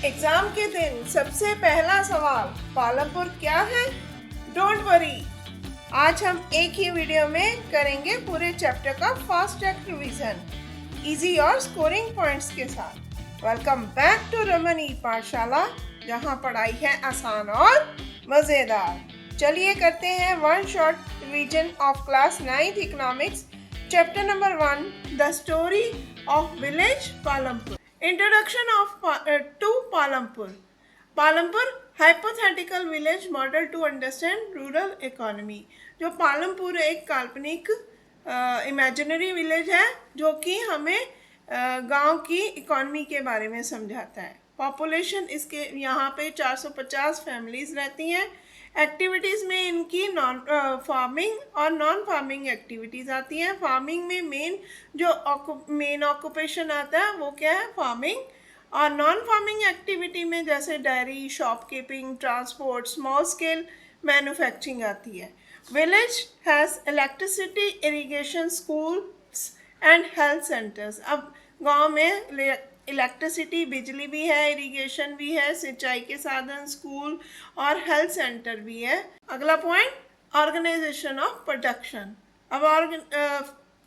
Exam के दिन सबसे पहला सवाल पालमपुर क्या है? डोंट वरी, आज हम एक ही वीडियो में करेंगे पूरे चैप्टर का फास्ट ट्रैक रिवीजन, इजी और स्कोरिंग पॉइंट्स के साथ। वेलकम बैक टू रमनी पाठशाला, जहां पढ़ाई है आसान और मज़ेदार। चलिए करते हैं one short revision of class 9th economics, chapter number 1, the story of village Palampur. Introduction to Palampur. Palampur, hypothetical village model to understand rural economy. जो पालमपुर एक काल्पनिक इमेजिनरी विलेज है जो कि हमें गांव की इकोनॉमी के बारे में समझाता है। पॉपुलेशन इसके यहाँ पे 450 फैमिलीज रहती हैं। एक्टिविटीज़ में इनकी फार्मिंग और नॉन फार्मिंग एक्टिविटीज़ आती हैं। फार्मिंग में मेन ऑक्यूपेशन आता है वो क्या है? फार्मिंग। और नॉन फार्मिंग एक्टिविटी में जैसे dairy, shopkeeping, transport, small scale manufacturing आती है। Village has electricity, irrigation, schools and health centres. अब गांव में इलेक्ट्रिसिटी, बिजली भी है, इरिगेशन भी है, सिंचाई के साधन, स्कूल और हेल्थ सेंटर भी है। अगला पॉइंट, ऑर्गेनाइजेशन ऑफ प्रोडक्शन। अब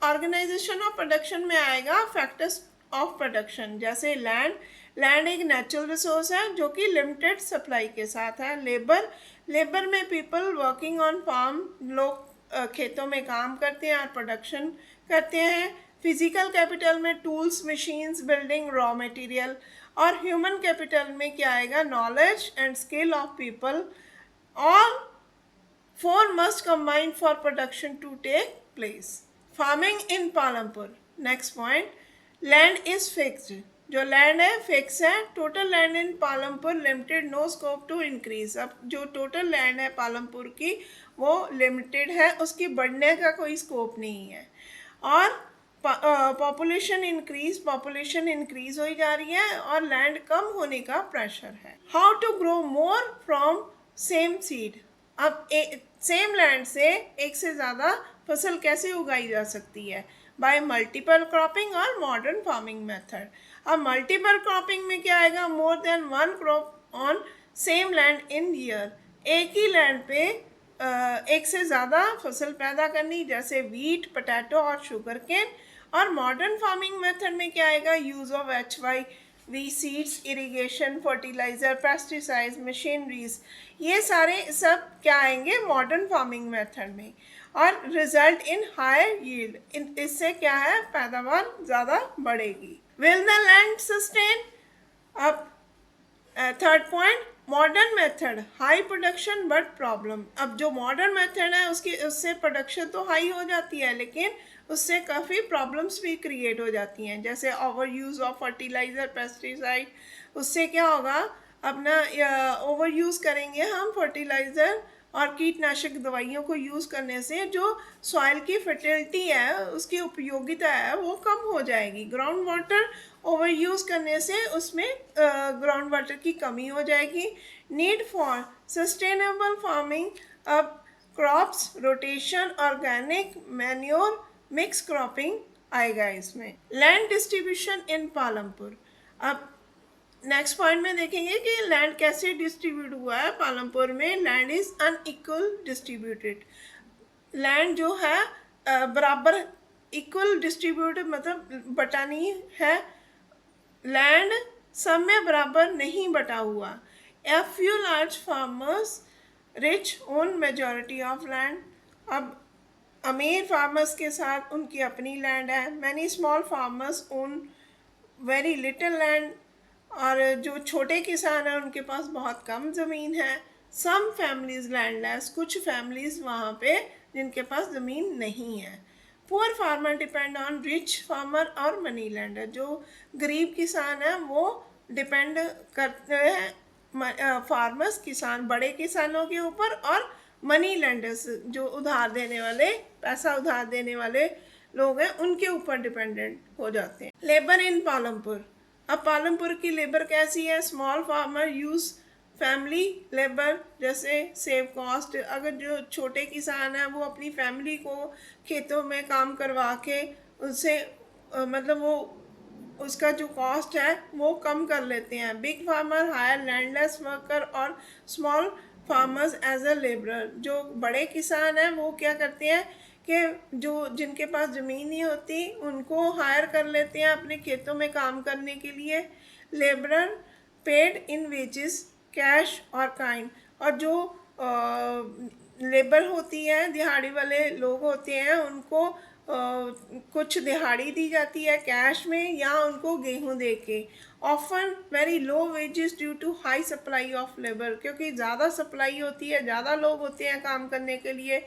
ऑर्गेनाइजेशन ऑफ प्रोडक्शन में आएगा फैक्टर्स ऑफ प्रोडक्शन, जैसे लैंड एक नेचुरल रिसोर्स है जो कि लिमिटेड सप्लाई के साथ है। लेबर में पीपल वर्किंग ऑन फार्म, लोग खेतों में काम करते हैं और प्रोडक्शन करते हैं। फिजिकल कैपिटल में tools, machines, building, raw material. और ह्यूमन कैपिटल में क्या आएगा? Knowledge and skill of people. All four must combine for production to take place. Farming in Palampur. Next point, land is fixed. जो land है fix है। Total land in Palampur limited, no scope to increase. अब जो total land है पालमपुर की वो limited है, उसकी बढ़ने का कोई स्कोप नहीं है। और पॉपुलेशन इंक्रीज हो जा रही है और लैंड कम होने का प्रेशर है। How to grow more from same seed. अब सेम लैंड से एक से ज़्यादा फसल कैसे उगाई जा सकती है? बाय मल्टीपल क्रॉपिंग और मॉडर्न फार्मिंग मेथड। अब मल्टीपल क्रॉपिंग में क्या आएगा? More than one crop on same land in year. एक ही लैंड पे एक से ज़्यादा फसल पैदा करनी, जैसे वीट, पोटैटो और शुगर केन। और मॉडर्न फार्मिंग मेथड में क्या आएगा? Use of HYV seeds, irrigation, fertiliser, pesticides, machineries, ये सारे सब क्या आएंगे? मॉडर्न फार्मिंग मेथड में। और रिजल्ट इन हायर यील्ड, इससे क्या है? पैदावार ज़्यादा बढ़ेगी। Will the land sustain. अब third point, modern method, high production but problem. अब जो मॉडर्न मेथड है उससे प्रोडक्शन तो हाई हो जाती है, लेकिन उससे काफ़ी प्रॉब्लम्स भी क्रिएट हो जाती हैं, जैसे over use of fertiliser, pesticide. उससे क्या होगा? अपना ओवर यूज़ करेंगे हम फर्टिलाइज़र और कीटनाशक दवाइयों को यूज़ करने से जो सॉइल की फर्टिलिटी है, उसकी उपयोगिता है, वो कम हो जाएगी। ग्राउंड वाटर ओवर यूज़ करने से उसमें ग्राउंड वाटर की कमी हो जाएगी। Need for sustainable farming. अब crops rotation, organic, manure, mix cropping आएगा इसमें। Land distribution in Palampur. अब नेक्स्ट पॉइंट में देखेंगे कि लैंड कैसे डिस्ट्रीब्यूट हुआ है पालमपुर में। Land is unequal distributed. Land जो है बराबर, इक्वल डिस्ट्रीब्यूटेड मतलब बटा नहीं है। लैंड सब में बराबर नहीं बटा हुआ। A few large farmers rich own majority of land. अब अमीर फार्मर्स के साथ उनकी अपनी लैंड है। Many small farmers own very little land. और जो छोटे किसान हैं उनके पास बहुत कम ज़मीन है। सम फैमिलीज लैंडलेस, कुछ फैमिलीज वहाँ पे जिनके पास ज़मीन नहीं है। Poor farmer depend on rich farmer और मनी लैंडर। जो गरीब किसान हैं वो डिपेंड करते हैं फार्मर्स, किसान, बड़े किसानों के ऊपर, और मनी लैंडर्स जो उधार देने वाले, पैसा उधार देने वाले लोग हैं, उनके ऊपर डिपेंडेंट हो जाते हैं। Labour in Palampur. अब पालमपुर की लेबर कैसी है? Small farmer use family labour, जैसे सेव कॉस्ट। अगर जो छोटे किसान हैं वो अपनी फैमिली को खेतों में काम करवा के उनसे मतलब वो उसका जो कॉस्ट है वो कम कर लेते हैं। Big farmer hire landless worker और small farmers as a labourer. जो बड़े किसान हैं वो क्या करते हैं कि जो जिनके पास ज़मीन नहीं होती उनको हायर कर लेते हैं अपने खेतों में काम करने के लिए। Labourer paid in wages cash और काइंड। और जो लेबर होती है, दिहाड़ी वाले लोग होते हैं, उनको कुछ दिहाड़ी दी जाती है कैश में या उनको गेहूं दे के। Often very low wages due to high supply of labour. क्योंकि ज़्यादा सप्लाई होती है, ज़्यादा लोग होते हैं काम करने के लिए,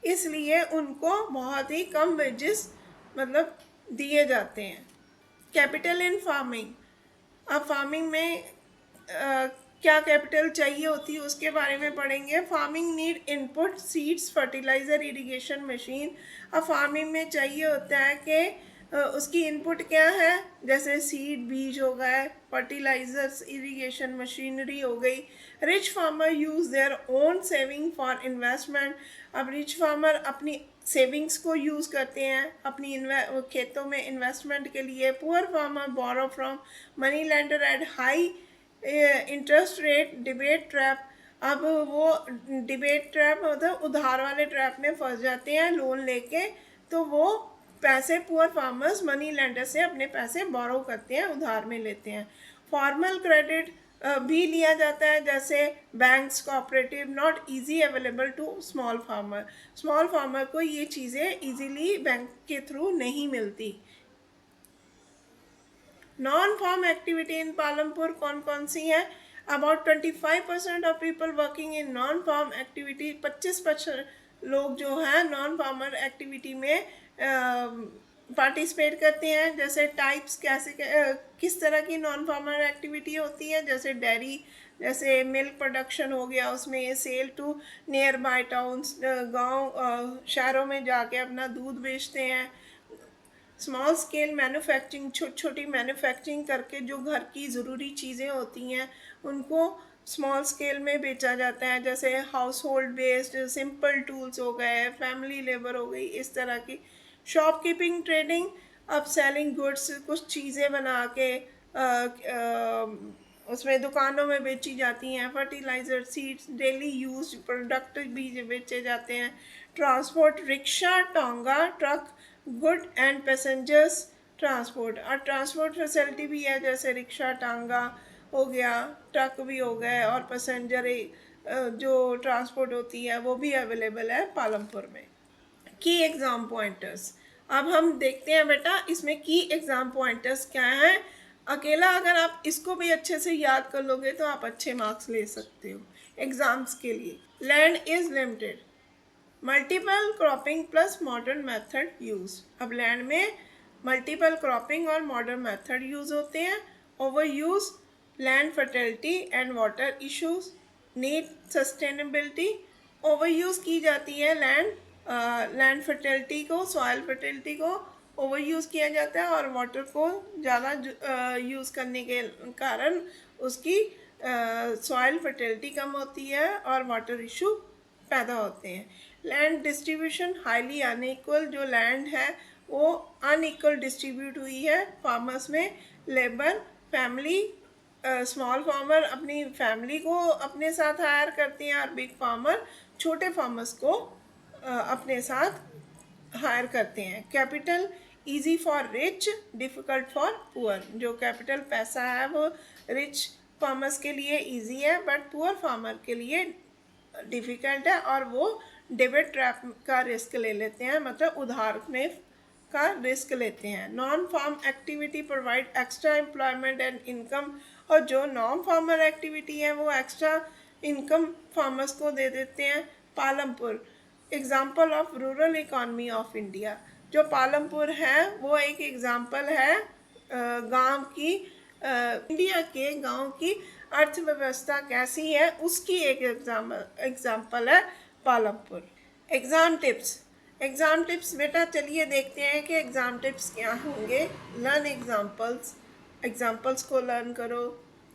इसलिए उनको बहुत ही कम वेजेस मतलब दिए जाते हैं। Capital in farming. अब फार्मिंग में क्या कैपिटल चाहिए होती है उसके बारे में पढ़ेंगे। Farming need input seeds fertiliser irrigation machine. अब फार्मिंग में चाहिए होता है कि उसकी इनपुट क्या है, जैसे सीड बीज हो गए, फर्टिलाइजर्स, इरिगेशन मशीनरी हो गई। Rich farmer use their own saving for investment. अब रिच फार्मर अपनी सेविंग्स को यूज़ करते हैं अपनी खेतों में इन्वेस्टमेंट के लिए। Poor farmer borrow from money lender at high interest rate. डिबेट ट्रैप। अब वो डिबेट ट्रैप मतलब उधार वाले ट्रैप में फंस जाते हैं लोन लेके, तो वो पैसे पुअर फार्मर्स मनी लेंडर से अपने पैसे बोरो करते हैं, उधार में लेते हैं। फॉर्मल क्रेडिट भी लिया जाता है, जैसे banks, cooperative, not easy available to small farmer. Small farmer को ये चीज़ें इजीली बैंक के थ्रू नहीं मिलती। Non farm activity in Palampur कौन कौन सी है? About 25% of people working in non farm activity. 25% लोग जो हैं नॉन फार्मर एक्टिविटी में पार्टिसिपेट करते हैं। जैसे टाइप्स कैसे किस तरह की नॉन फार्मर एक्टिविटी होती है, जैसे डेयरी, जैसे मिल्क प्रोडक्शन हो गया, उसमें ये sell to nearby towns, गांव शहरों में जाके अपना दूध बेचते हैं। स्मॉल स्केल मैन्युफैक्चरिंग, छोटी छोटी मैन्युफैक्चरिंग करके जो घर की ज़रूरी चीज़ें होती हैं उनको स्मॉल स्केल में बेचा जाता है, जैसे house hold based simple tools हो गए, फैमिली लेबर हो गई, इस तरह की। शॉपकीपिंग ट्रेडिंग, अब सेलिंग गुड्स, कुछ चीज़ें बना के उसमें दुकानों में बेची जाती हैं। Fertiliser, seeds, daily use product भी बेचे जाते हैं। Transport, rickshaw, tonga, truck, good and passengers transport. और ट्रांसपोर्ट फैसिलिटी भी है, जैसे रिक्शा, टांगा हो गया, ट्रक भी हो गए, और पैसेंजर जो ट्रांसपोर्ट होती है वो भी अवेलेबल है पालमपुर में। की एग्ज़ाम पॉइंटर्स। अब हम देखते हैं बेटा इसमें की एग्ज़ाम पॉइंटर्स क्या हैं। अकेला अगर आप इसको भी अच्छे से याद कर लोगे तो आप अच्छे मार्क्स ले सकते हो एग्ज़ाम्स के लिए। Land is limited. Multiple cropping plus modern method use. अब लैंड में मल्टीपल क्रॉपिंग और मॉडर्न मेथड यूज़ होते हैं। Over use, land fertility and water issues, need sustainability. Over use की जाती है लैंड फर्टिलिटी को, सॉइल फर्टिलिटी को ओवर यूज़ किया जाता है, और वाटर को ज़्यादा यूज़ करने के कारण उसकी सॉइल फर्टिलिटी कम होती है और वाटर इशू पैदा होते हैं। Land distribution highly unequal. जो लैंड है वो अनइक्वल डिस्ट्रीब्यूट हुई है फार्मर्स में। लेबर, फैमिली, स्मॉल फार्मर अपनी फैमिली को अपने साथ हायर करते हैं, और बिग फार्मर छोटे फार्मर्स को अपने साथ हायर करते हैं। Capital easy for rich, difficult for poor. जो कैपिटल पैसा है वो रिच फार्मर्स के लिए इजी है, बट पुअर फार्मर के लिए डिफ़िकल्ट है, और वो डेबिट ट्रैप का रिस्क ले लेते हैं, मतलब उधार में का रिस्क लेते हैं। Non farm activity provide extra employment and income. और जो नॉन फार्मर एक्टिविटी है वो एक्स्ट्रा इनकम फार्मर्स को दे देते हैं। Palampur, example of rural economy of India. जो पालमपुर है वो एक एग्जाम्पल है गांव की, इंडिया के गांव की अर्थव्यवस्था कैसी है उसकी एक एग्जाम्पल है Palampur. Exam tips. Exam tips बेटा चलिए देखते हैं कि एग्ज़ाम टिप्स क्या होंगे। लर्न एग्जाम्पल्स, एग्जाम्पल्स को लर्न करो।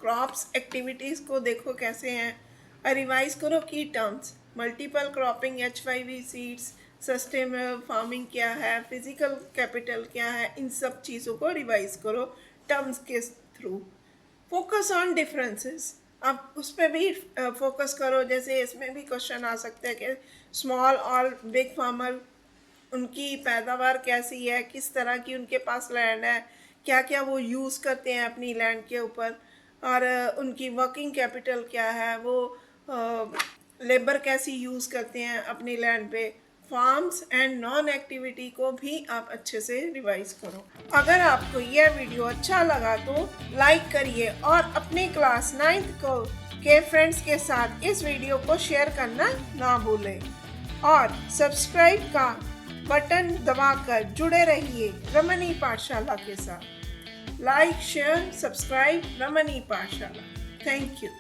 क्रॉप्स एक्टिविटीज़ को देखो कैसे हैं। रिवाइज करो की terms, multiple cropping, HYV seeds, sustainable farming क्या है, फिजिकल कैपिटल क्या है, इन सब चीज़ों को रिवाइज करो। टर्म्स के थ्रू। फोकस ऑन डिफरेंसेस, आप उस पर भी फोकस करो। जैसे इसमें भी क्वेश्चन आ सकते हैं कि स्मॉल और बिग फार्मर, उनकी पैदावार कैसी है, किस तरह की उनके पास लैंड है, क्या क्या वो यूज़ करते हैं अपनी लैंड के ऊपर, और उनकी वर्किंग कैपिटल क्या है, वो लेबर कैसी यूज़ करते हैं अपनी लैंड पे। फार्म्स एंड नॉन एक्टिविटी को भी आप अच्छे से रिवाइज करो। अगर आपको यह वीडियो अच्छा लगा तो लाइक करिए और अपनी क्लास 9th को के फ्रेंड्स के साथ इस वीडियो को शेयर करना ना भूलें और सब्सक्राइब का बटन दबाकर जुड़े रहिए रमनी पाठशाला के साथ। लाइक, शेयर, सब्सक्राइब रमनी पाठशाला। Thank you.